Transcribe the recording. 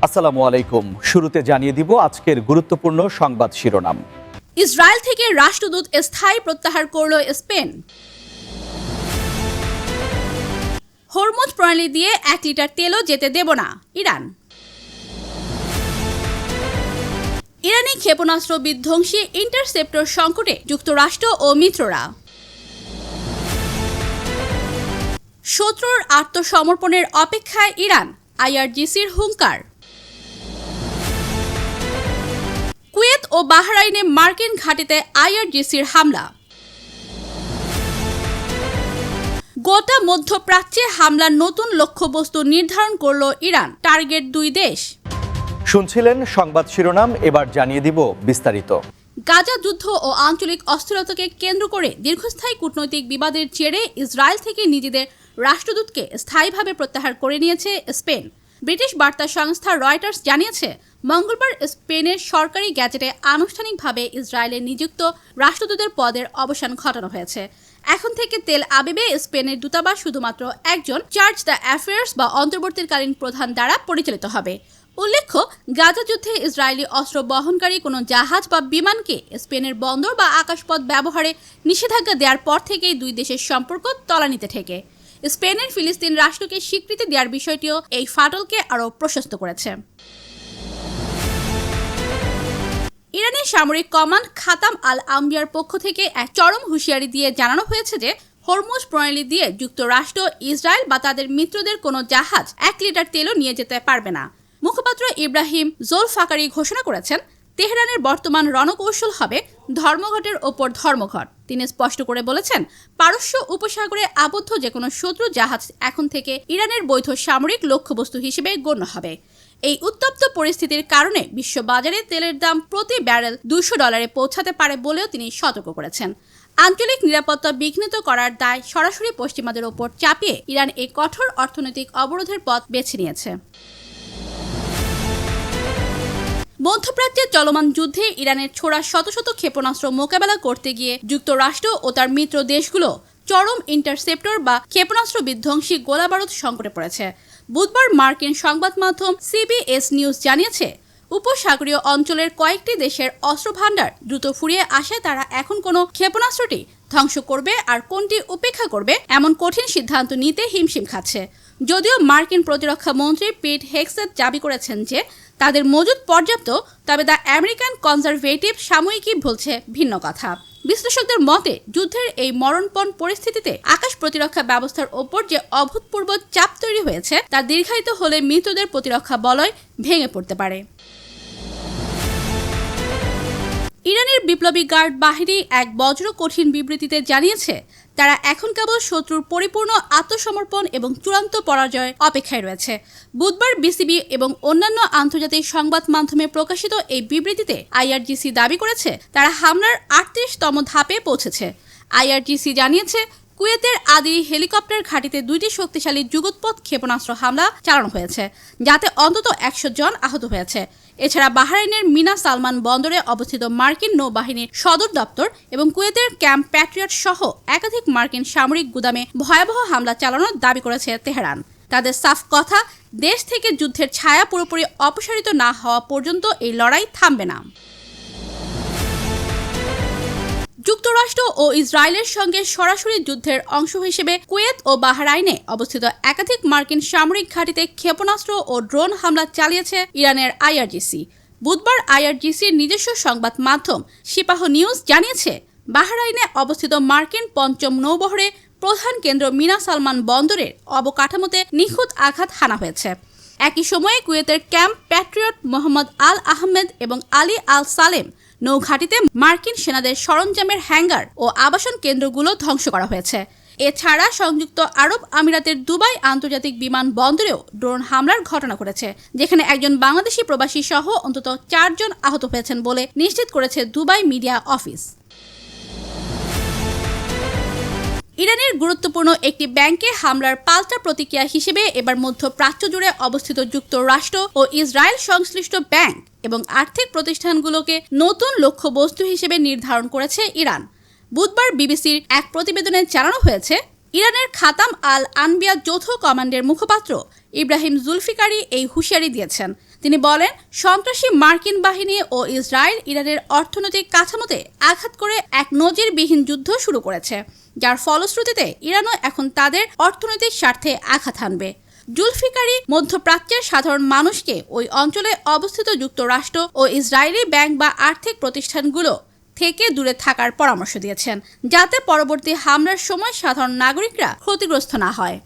আসসালামু আলাইকুম। শুরুতে জানিয়ে দিব আজকের গুরুত্বপূর্ণ সংবাদ শিরোনাম। ইসরায়েল থেকে রাষ্ট্রদূত স্থায়ী প্রত্যাহার করল স্পেন। হরমুজ প্রণালী দিয়ে 1 লিটার তেলও যেতে দেব না ইরান। ইরানি ক্ষেপণাস্ত্র বিধ্বংসী ইন্টারসেপ্টর সংকটে যুক্তরাষ্ট্র ও মিত্ররা। শত্রুর আত্মসমর্পণের অপেক্ষায় ইরান, আইআরজিসির হুঙ্কার। কুয়েত ও বাহরাইনে মার্কিন ঘাঁটিতে আইআরজিসির হামলা। গোটা মধ্যপ্রাচ্যে হামলার নতুন লক্ষ্যবস্তু নির্ধারণ করল ইরান, টার্গেট 2 দেশ। শুনছিলেন সংবাদ শিরোনাম, এবার জানিয়ে দিব বিস্তারিত। গাজা যুদ্ধ ও আঞ্চলিক অস্থিরতাকে কেন্দ্র করে দীর্ঘস্থায়ী কূটনৈতিক বিবাদের জেরে ইসরায়েল থেকে নিজেদের রাষ্ট্রদূতকে স্থায়ীভাবে প্রত্যাহার করে নিয়েছে স্পেন। ব্রিটিশ বার্তা সংস্থা রয়টার্স জানিয়েছে, মঙ্গলবার স্পেনের সরকারি গ্যাজেটে আনুষ্ঠানিকভাবে ইসরায়েলে নিযুক্ত রাষ্ট্রদূতের পদের অবসান ঘটানো হয়েছে। এখন থেকে তেল আবিবে স্পেনের দূতাবাস শুধুমাত্র একজন চার্জ দ্য অ্যাফেয়ার্স বা অন্তর্বর্তীকালীন প্রধান দ্বারা পরিচালিত হবে। উল্লেখ্য, গাজা যুদ্ধে ইসরায়েলি অস্ত্র বহনকারী কোনো জাহাজ বা বিমানকে স্পেনের বন্দর বা আকাশপথ ব্যবহারে নিষেধাজ্ঞা দেওয়ার পর থেকেই 2 দেশের সম্পর্ক তলানিতে ঠেকে। স্পেনের ফিলিস্তিন রাষ্ট্রকে স্বীকৃতি দেওয়ার বিষয়টিও এই ফাটলকে আরও প্রশস্ত করেছে। ইরানের সামরিক কমান্ড খাতাম আল আম্বিয়ার পক্ষ থেকে এক চরম হুঁশিয়ারি দিয়ে জানানো হয়েছে যে হরমুজ প্রণালী দিয়ে যুক্তরাষ্ট্র, ইসরায়েল বা তাদের মিত্রদের কোনো জাহাজ 1 লিটার তেলও নিয়ে যেতে পারবে না। মুখপাত্র ইব্রাহিম জোলফাকারি ঘোষণা করেছেন, তেহরানের বর্তমান রণকৌশল হবে ধর্মঘটের ওপর ধর্মঘট। তিনি স্পষ্ট করে বলেছেন, পারস্য উপসাগরে আবদ্ধ যে কোনো শত্রু জাহাজ এখন থেকে ইরানের বৈধ সামরিক লক্ষ্যবস্তু হিসেবে গণ্য হবে। এই উত্তপ্ত পরিস্থিতির কারণে বিশ্ববাজারে তেলের দাম প্রতি ব্যারেল $200 পৌঁছাতে পারে বলেও তিনি সতর্ক করেছেন। আঞ্চলিক নিরাপত্তা বিঘ্নিত করার দায় সরাসরি পশ্চিমাদের ওপর চাপিয়ে ইরান এই কঠোর অর্থনৈতিক অবরোধের পথ বেছে নিয়েছে। মধ্যপ্রাচ্যে চলমান যুদ্ধে ইরানের ছোড়া শত শত ক্ষেপণাস্ত্র মোকাবেলা করতে গিয়ে যুক্তরাষ্ট্র ও তার মিত্র দেশগুলো চরম ইন্টারসেপ্টর বা ক্ষেপণাস্ত্র বিধ্বংসী গোলাবারুদ সংকটে পড়েছে। বুধবার মার্কিন সংবাদ মাধ্যম সিবিএস নিউজ জানিয়েছে, উপসাগরীয় অঞ্চলের কয়েকটি দেশের অস্ত্রভান্ডার দ্রুত ফুরিয়ে আসায় তারা এখন কোনো ক্ষেপণাস্ত্রটি ধ্বংস করবে আর কোনটি উপেক্ষা করবে এমন কঠিন সিদ্ধান্ত নিতে হিমশিম খাচ্ছে। যদিও মার্কিন প্রতিরক্ষা মন্ত্রী পিট হেগসেট দাবি করেছেন যে তাদের মজুদ পর্যাপ্ত, তবে দ্য আমেরিকান কনজারভেটিভ সাময়িকী বলছে ভিন্ন কথা। বিশ্লেষকদের মতে, যুদ্ধের এই মরণপণ পরিস্থিতিতে আকাশ প্রতিরক্ষা ব্যবস্থার ওপর যে অভূতপূর্ব চাপ তৈরি হয়েছে তা দীর্ঘায়িত হলে মৃতদের প্রতিরক্ষা বলয় ভেঙে পড়তে পারে। ইরানের বিপ্লবী গার্ড বাহিনী এক বজ্র কঠিন বিবৃতিতে জানিয়েছে, তারা এখন কেবল শত্রুর পরিপূর্ণ আত্মসমর্পণ এবং চূড়ান্ত পরাজয়ের অপেক্ষায় রয়েছে। বুধবার বিসিবি এবং অন্যান্য আন্তর্জাতিক সংবাদ মাধ্যমে প্রকাশিত এই বিবৃতিতে আইআরজিসি দাবি করেছে, তারা হামলার 38তম ধাপে পৌঁছেছে। আইআরজিসি জানিয়েছে, কুয়েতের আদিরি হেলিকপ্টার ঘাঁটিতে 2টি শক্তিশালী যুগোৎপদ ক্ষেপণাস্ত্র হামলা চালানো হয়েছে, যাতে অন্তত 100 জন আহত হয়েছে। এছাড়া বাহরাইনের মিনা সালমান বন্দরে অবস্থিত মার্কিন নৌবাহিনীর সদর দপ্তর এবং কুয়েতের ক্যাম্প প্যাট্রিয়ট সহ একাধিক মার্কিন সামরিক গুদামে ভয়াবহ হামলা চালানোর দাবি করেছে তেহরান। তাদের সাফ কথা, দেশ থেকে যুদ্ধের ছায়া পুরোপুরি অপসারিত না হওয়া পর্যন্ত এই লড়াই থামবে না। যুক্তরাষ্ট্র ও ইসরায়েলের সঙ্গে সরাসরি যুদ্ধের অংশ হিসেবে কুয়েত ও বাহরাইনে অবস্থিত একাধিক মার্কিন সামরিক ঘাঁটিতে ক্ষেপণাস্ত্র ও ড্রোন হামলা চালিয়েছে ইরানের আইআরজিসি। বুধবার আইআরজিসির নিজস্ব সংবাদ মাধ্যম সিপাহ নিউজ জানিয়েছে, বাহরাইনে অবস্থিত মার্কিন 5ম নৌবহরে প্রধান কেন্দ্র মিনা সালমান বন্দরের অবকাঠামোতে নিখুঁত আঘাত হানা হয়েছে। একই সময়ে কুয়েতের ক্যাম্প প্যাট্রিয়ট মোহাম্মদ আল আহমেদ এবং আলী আল সালেম নৌঘাঁটিতে মার্কিন সেনাদের সরঞ্জামের হ্যাঙ্গার ও আবাসন কেন্দ্রগুলো ধ্বংস করা হয়েছে। এছাড়া সংযুক্ত আরব আমিরাতের দুবাই আন্তর্জাতিক বিমান বন্দরেও ড্রোন হামলার ঘটনা ঘটেছে, যেখানে একজন বাংলাদেশি প্রবাসী সহ অন্তত 4 জন আহত হয়েছেন বলে নিশ্চিত করেছে দুবাই মিডিয়া অফিস। ইরানের গুরুত্বপূর্ণ একটি ব্যাংকে হামলার পাল্টা প্রতিক্রিয়া হিসেবে এবার মধ্যপ্রাচ্য জুড়ে অবস্থিত যুক্তরাষ্ট্র ও ইসরায়েল সংশ্লিষ্ট ব্যাংক এবং আর্থিক প্রতিষ্ঠানগুলোকে নতুন লক্ষ্যবস্তু হিসেবে নির্ধারণ করেছে ইরান। বুধবার বিবিসির এক প্রতিবেদনে জানানো হয়েছে, ইরানের খাতাম আল আনবিয়া যৌথ কমান্ডের মুখপাত্র ইব্রাহিম জুলফিকারি এই হুঁশিয়ারি দিয়েছেন। তিনি বলেন, সন্ত্রাসী মার্কিন বাহিনী ও ইসরায়েল ইরানের অর্থনৈতিক কাঠামোতে আঘাত করে এক নজিরবিহীন যুদ্ধ শুরু করেছে, যার ফলশ্রুতিতে ইরানও এখন তাদের অর্থনৈতিক স্বার্থে আঘাত হানবে। জুলফিকারি মধ্যপ্রাচ্যের সাধারণ মানুষকে ওই অঞ্চলে অবস্থিত যুক্তরাষ্ট্র ও ইসরায়েলি ব্যাংক বা আর্থিক প্রতিষ্ঠানগুলো থেকে দূরে থাকার পরামর্শ দিয়েছেন, যাতে পরবর্তী হামলার সময় সাধারণ নাগরিকরা ক্ষতিগ্রস্ত না হয়।